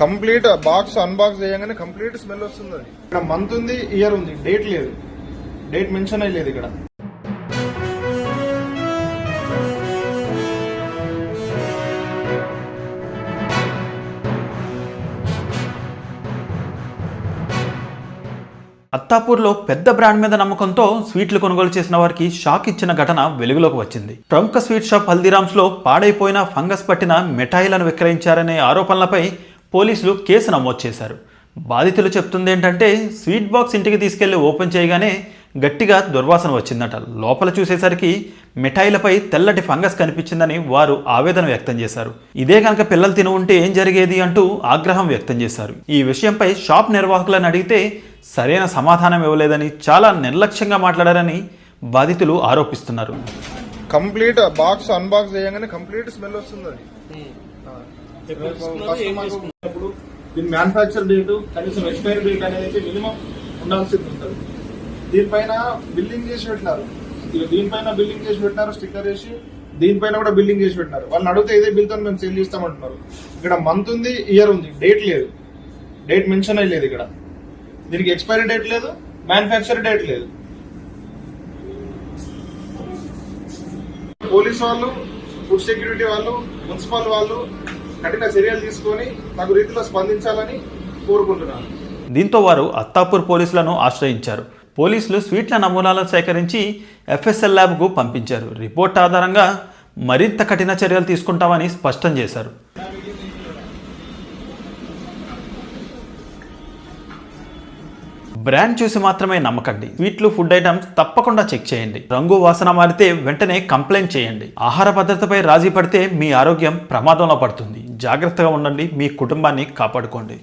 Complete box unbox చేయగానే complete smell వస్తుంది. అది ఇక్కడ మంత్ ఉంది, ఇయర్ ఉంది, డేట్ లేదు, డేట్ మెన్షన్ అయ్యలేదు ఇక్కడ. అత్తాపూర్లో పెద్ద బ్రాండ్ మీద నమ్మకంతో స్వీట్లు కొనుగోలు చేసిన వారికి షాక్ ఇచ్చిన ఘటన వెలుగులోకి వచ్చింది. ప్రముఖ స్వీట్ షాప్ హల్దీరామ్స్లో పాడైపోయిన ఫంగస్ పట్టిన మిఠాయిలను విక్రయించారనే ఆరోపణలపై పోలీసులు కేసు నమోదు చేశారు. బాధితులు చెప్తుంది ఏంటంటే, స్వీట్ బాక్స్ ఇంటికి తీసుకెళ్లి ఓపెన్ చేయగానే గట్టిగా దుర్వాసన వచ్చిందట. లోపల చూసేసరికి మిఠాయిలపై తెల్లటి ఫంగస్ కనిపించిందని వారు ఆవేదన వ్యక్తం చేశారు. ఇదే కనుక పిల్లలు తిని ఉంటే ఏం జరిగేది అంటూ ఆగ్రహం వ్యక్తం చేశారు. ఈ విషయంపై షాప్ నిర్వాహకులను అడిగితే సరైన సమాధానం ఇవ్వలేదని, చాలా నిర్లక్ష్యంగా మాట్లాడారని బాధితులు ఆరోపిస్తున్నారు. కంప్లీట్ బాక్స్ అన్బాక్స్ చేయగానే కంప్లీట్ స్మెల్ వస్తుంది. అది దీని మ్యానుఫ్యాక్చర్ డేట్, కనీసం ఎక్స్పైరీ డేట్ అనేది మినిమం ఉండాల్సింది ఉంటుంది. దీనిపైన బిల్లింగ్ చేసి పెట్టినారు, దీనిపైన బిల్లింగ్ చేసి పెట్టినారు, స్టిక్కర్ వేసి దీనిపైన కూడా బిల్లింగ్ చేసి పెట్టినారు. వాళ్ళని అడిగితే ఇదే బిల్తో మేము సేల్ చేస్తామంటున్నారు. ఇక్కడ మంత్ ఉంది, ఇయర్ ఉంది, డేట్ లేదు, డేట్ మెన్షన్ అయ్యలేదు ఇక్కడ. దీనికి ఎక్స్పైరీ డేట్ లేదు, మ్యానుఫ్యాక్చర్ డేట్ లేదు. పోలీసు వాళ్ళు, ఫుడ్ సెక్యూరిటీ వాళ్ళు, మున్సిపల్ వాళ్ళు కఠిన చర్యలు తీసుకొని తగు రీతిలో స్పందించాలని కోరుకుంటున్నాను. దీంతో వారు అత్తాపూర్ పోలీసులను ఆశ్రయించారు. పోలీసులు స్వీట్ల నమూనాలను సేకరించి FSL ల్యాబ్కు పంపించారు. రిపోర్ట్ ఆధారంగా మరింత కఠిన చర్యలు తీసుకుంటామని స్పష్టం చేశారు. బ్రాండ్ చూసి మాత్రమే నమ్మకండి. స్వీట్లు, ఫుడ్ ఐటమ్స్ తప్పకుండా చెక్ చేయండి. రంగు, వాసన మారితే వెంటనే కంప్లైంట్ చేయండి. ఆహార భద్రతపై రాజీ పడితే మీ ఆరోగ్యం ప్రమాదంలో పడుతుంది. జాగ్రత్తగా ఉండండి, మీ కుటుంబాన్ని కాపాడుకోండి.